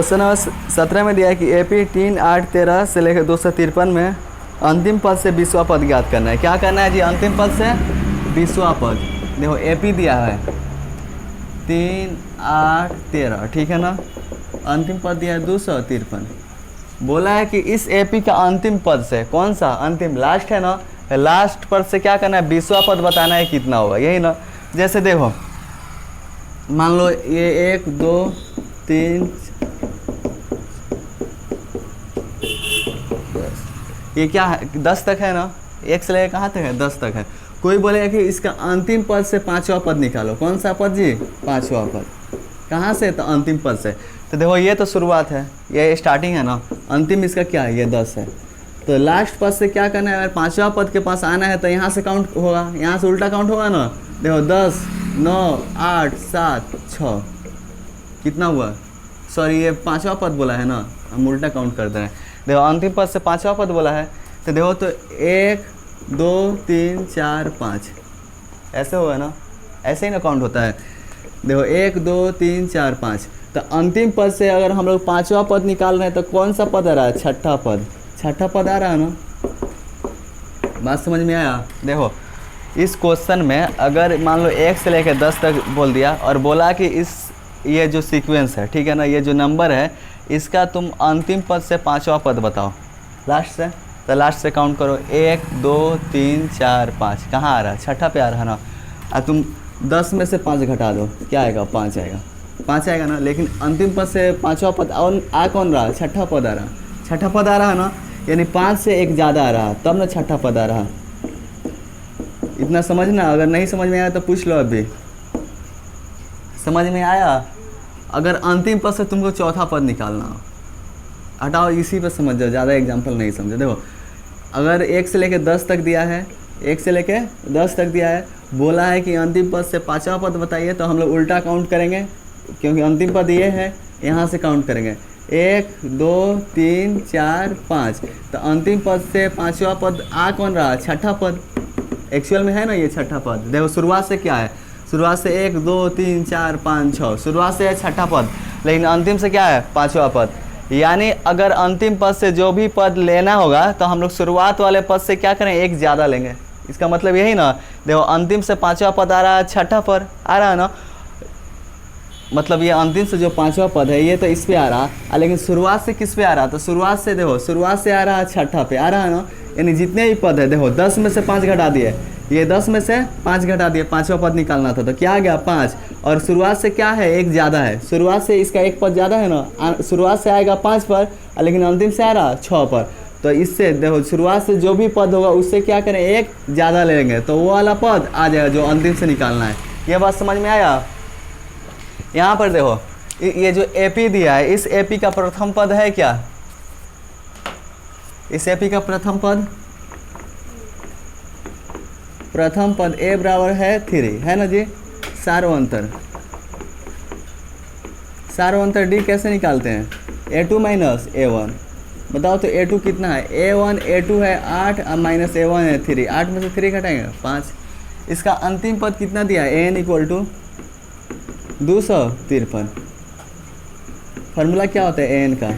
Question number 17 में दिया है कि एपी 3, 8, 13 से लेकर 253 में अंतिम पद से 20वां पद ज्ञात करना है। क्या करना है जी? अंतिम पद से 20वां पद। देखो एपी दिया है 3, 8, 13, ठीक है ना। अंतिम पद दिया है 253। बोला है कि इस एपी का अंतिम पद से, कौन सा अंतिम, लास्ट है ना, लास्ट पद से क्या करना है? 20वां पद बताना है कितना होगा, यही ना। जैसे देखो मान लो ये 1, 2, 3, ये क्या है? 10 तक है ना, 1 से लेकर कहाँ तक है? 10 तक है। कोई बोलेगा कि इसका अंतिम पद से 5वां पद निकालो। कौन सा पद जी? 5वां पद। कहाँ से? तो अंतिम पद से। तो देखो ये तो शुरुआत है, ये स्टार्टिंग है ना। अंतिम इसका क्या है? ये 10 है। तो लास्ट पद से क्या करना है? अगर 5वां पद के पास आना है तो यहाँ से काउंट होगा, यहाँ से उल्टा काउंट होगा ना। देखो 10, 9, 8, 7, 6, कितना हुआ? सॉरी ये 5वां पद बोला है ना, हम उल्टा काउंट कर दे रहे हैं। देखो अंतिम पद से 5वां पद बोला है, तो देखो तो 1, 2, 3, 4, 5 ऐसे होगा ना, ऐसे ही ना काउंट होता है। देखो 1, 2, 3, 4, 5। तो अंतिम पद से अगर हम लोग 5वां पद निकाल रहे हैं तो कौन सा पद आ रहा है? छठा पद। छठा पद आ रहा है ना। बात समझ में आया? देखो इस क्वेश्चन में अगर मान लो 1 से लेकर 10 तक बोल दिया और बोला कि इस ये जो सीक्वेंस है, ठीक है ना, ये जो नंबर है इसका तुम अंतिम पद से 5वां पद बताओ लास्ट से। तो लास्ट से काउंट करो 1, 2, 3, 4, 5। कहाँ आ रहा है? छठा पे आ रहा है ना। और तुम 10 में से 5 घटा दो, क्या आएगा? 5 आएगा। 5 आएगा ना। लेकिन अंतिम पद से 5वां पद और आ कौन रहा? छठा पद आ रहा। छठा पद आ रहा है ना, यानी 5 से 1 ज़्यादा आ रहा, तब ना छठा पद आ रहा। इतना समझना। अगर नहीं समझ में आया तो पूछ लो। अभी समझ में आया? अगर अंतिम पद से तुमको चौथा पद निकालना हो, हटाओ इसी पर समझ जाओ, ज़्यादा एग्जाम्पल नहीं समझो। देखो अगर 1 से लेकर 10 तक दिया है, 1 से लेकर 10 तक दिया है, बोला है कि अंतिम पद से 5वां पद बताइए, तो हम लोग उल्टा काउंट करेंगे क्योंकि अंतिम पद ये है, यहाँ से काउंट करेंगे 1, 2, 3, 4, 5। तो अंतिम पद से 5वां पद आ कौन रहा? छठा पद। एक्चुअल में है ना ये छठा पद। देखो शुरुआत से क्या है? शुरुआत से 1, 2, 3, 4, 5, 6, शुरुआत से है छठा पद, लेकिन अंतिम से क्या है? 5वां पद। यानी अगर अंतिम पद से जो भी पद लेना होगा तो हम लोग शुरुआत वाले पद से क्या करें? 1 ज़्यादा लेंगे। इसका मतलब यही ना। देखो अंतिम से 5वां पद आ रहा है, छठा पर आ रहा है ना, मतलब ये अंतिम से जो 5वां पद है ये तो इस पे आ रहा, लेकिन शुरुआत से किस पे आ रहा? तो शुरुआत से देखो, शुरुआत से आ रहा है छठा पे आ रहा है ना। यानी जितने भी पद है, देखो 10 में से 5 घटा दिए, ये 10 में से 5 घटा दिए, 5वां पद निकालना था तो क्या आ गया? 5। और शुरुआत से क्या है? 1 ज़्यादा है। शुरुआत से इसका 1 पद ज़्यादा है ना, शुरुआत से आएगा 5 पर, लेकिन अंतिम से आ रहा 6 पर। तो इससे देखो शुरुआत से जो भी पद होगा उससे क्या करें? 1 ज़्यादा ले लेंगे, तो वो वाला पद आ जाएगा जो अंतिम से निकालना है। ये बात समझ में आया? यहाँ पर देखो ये जो एपी दिया है, इस एपी का प्रथम पद है क्या? इस एपी का प्रथम पद ए बराबर है 3, है ना जी। सार्वंतर डी कैसे निकालते हैं? a2 minus a1। बताओ तो a2 कितना है? a1 a2 है 8 और माइनस a1 है 3। 8 में से 3 घटाएंगे 5। इसका अंतिम पद कितना दिया है? an equal to 253। फार्मूला क्या होता है an का?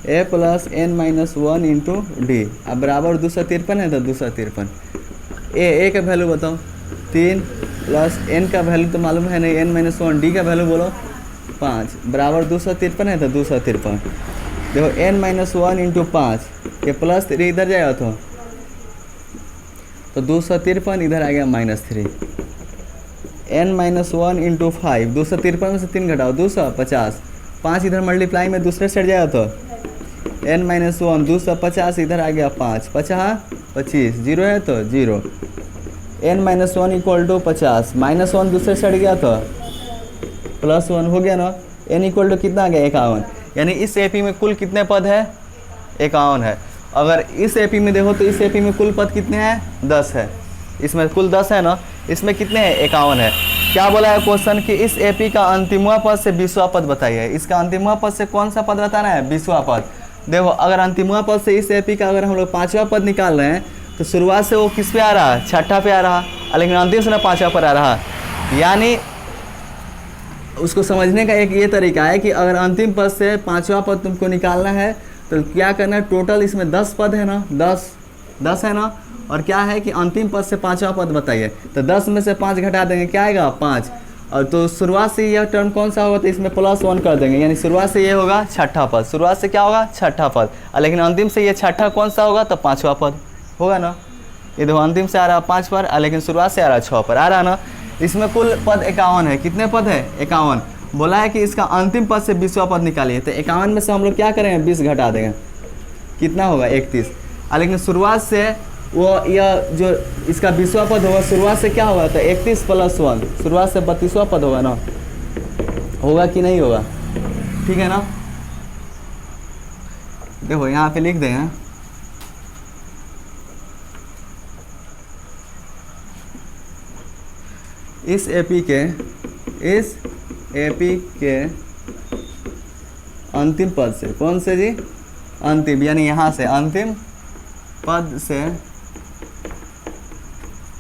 a plus n minus 1 into D. अब बराबर 253 है तो 253। ए का वैल्यू बताओ 3 प्लस n का वैल्यू तो मालूम है नहीं, n माइनस 1, डी का वैल्यू बोलो 5, बराबर 253 है तो 253। देखो n माइनस 1 इंटू 5, ये प्लस 3 इधर जाएगा तो 253 इधर आ गया -3। n माइनस 1 इंटू 5, 253 में से 3 घटाओ 250, 5 इधर मल्टीप्लाई में दूसरे साइड जाएगा तो n माइनस 1 250 इधर आ गया 5, 50 25, 0 है तो 0। n माइनस 1 इक्वल टू 50, -1 दूसरे साइड गया तो +1 हो गया ना। n इक्वल टू कितना आ गया? 51। यानी इस एपी में कुल कितने पद है? 51 है। अगर इस एपी में देखो तो इस एपी में कुल पद कितने हैं? 10 है। इसमें कुल 10 है ना, इसमें कितने हैं? 51 है। क्या बोला है क्वेश्चन कि इस एपी का अंतिमवा पद से 20वां पद बताइए। इसका अंतिमवा पद से कौन सा पद बताना है? 20वां पद। देखो अगर अंतिमवा पद से इस एपी का अगर हम लोग 5वां पद निकाल रहे हैं तो शुरुआत से वो किस पे आ रहा? छठा पे आ रहा, लेकिन अंतिम से ना 5वां पर आ रहा। यानी उसको समझने का एक ये तरीका है कि अगर अंतिम पद से पांचवा पद तुमको निकालना है तो क्या करना है, टोटल इसमें 10 पद है ना, 10 है ना, और क्या है कि अंतिम पद से पांचवा पद बताइए, तो 10 में से 5 घटा देंगे, क्या आएगा 5। और तो शुरुआत से यह टर्म कौन सा होगा, तो इसमें +1 कर देंगे, यानी शुरुआत से ये होगा छठा पद, शुरुआत से क्या होगा छठा पद, लेकिन अंतिम से ये छठा कौन सा होगा, तो पांचवा पद होगा ना। ये देखो अंतिम से आ रहा है 5 पर, लेकिन शुरुआत से आ रहा है 6 पर, आ रहा है ना। इसमें कुल पद 51 है, कितने पद है 51। बोला है कि इसका अंतिम पद से 20वां पद निकालिए, तो 51 में से हम लोग क्या करेंगे 20 घटा देंगे, कितना होगा 31। लेकिन शुरुआत से वो यह जो इसका 20वां पद होगा शुरुआत से क्या होगा, तो 31 + 1 शुरुआत से 32वां पद होगा ना, होगा कि नहीं होगा, ठीक है ना। देखो यहाँ पे लिख देंगे इस एपी के अंतिम पद से, कौन से जी अंतिम, यानी यहाँ से अंतिम पद से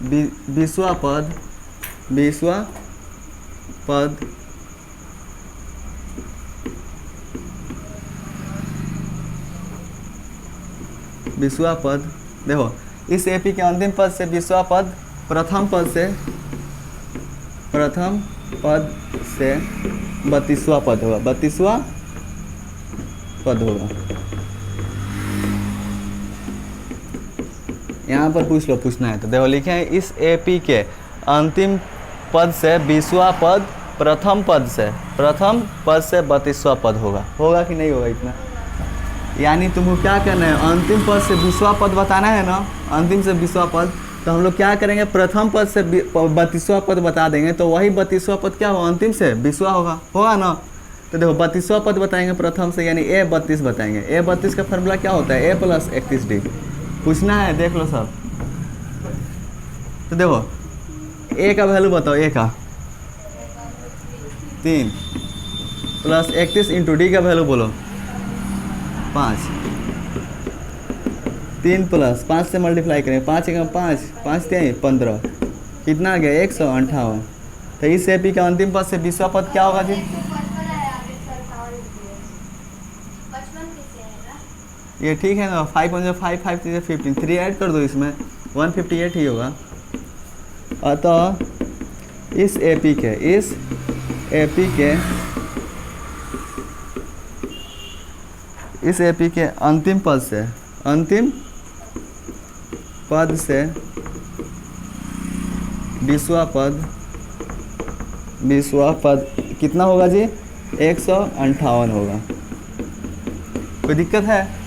20वां पद 20वां पद देखो इस एपी के अंतिम पद से 20वां पद प्रथम पद से 32वां पद होगा, 32वां पद होगा। यहाँ पर पूछना है तो देखो लिखे हैं इस एपी के अंतिम पद से 20वां पद प्रथम पद से 32वां पद होगा कि नहीं होगा इतना। यानी तुमको क्या करना है, अंतिम पद से 20वां पद बताना है ना, अंतिम से 20वां पद, तो हम लोग क्या करेंगे प्रथम पद से 32वां पद बता देंगे, तो वही 32वां पद क्या होगा अंतिम से 20वां होगा ना। तो देखो 32वां पद बताएंगे प्रथम से, यानी A32 बताएंगे। A32 का फार्मूला क्या होता है, A + 31D। पूछना है देख लो सब। तो देखो A का वैल्यू बताओ, A का 3 + 31 × D का वैल्यू बोलो 5, 3 + 5 से मल्टीप्लाई करें, 5 × 5 5 3 15, कितना आ गया 158। तो इस एपी का अंतिम पद से 20वां पद क्या होगा जी, ये ठीक है ना। 5 × 5 5 3 15, 3 ऐड कर दो इसमें 158 ही होगा। अतः इस एपी के अंतिम पद से 20वां पद कितना होगा जी, 158 होगा। कोई दिक्कत है?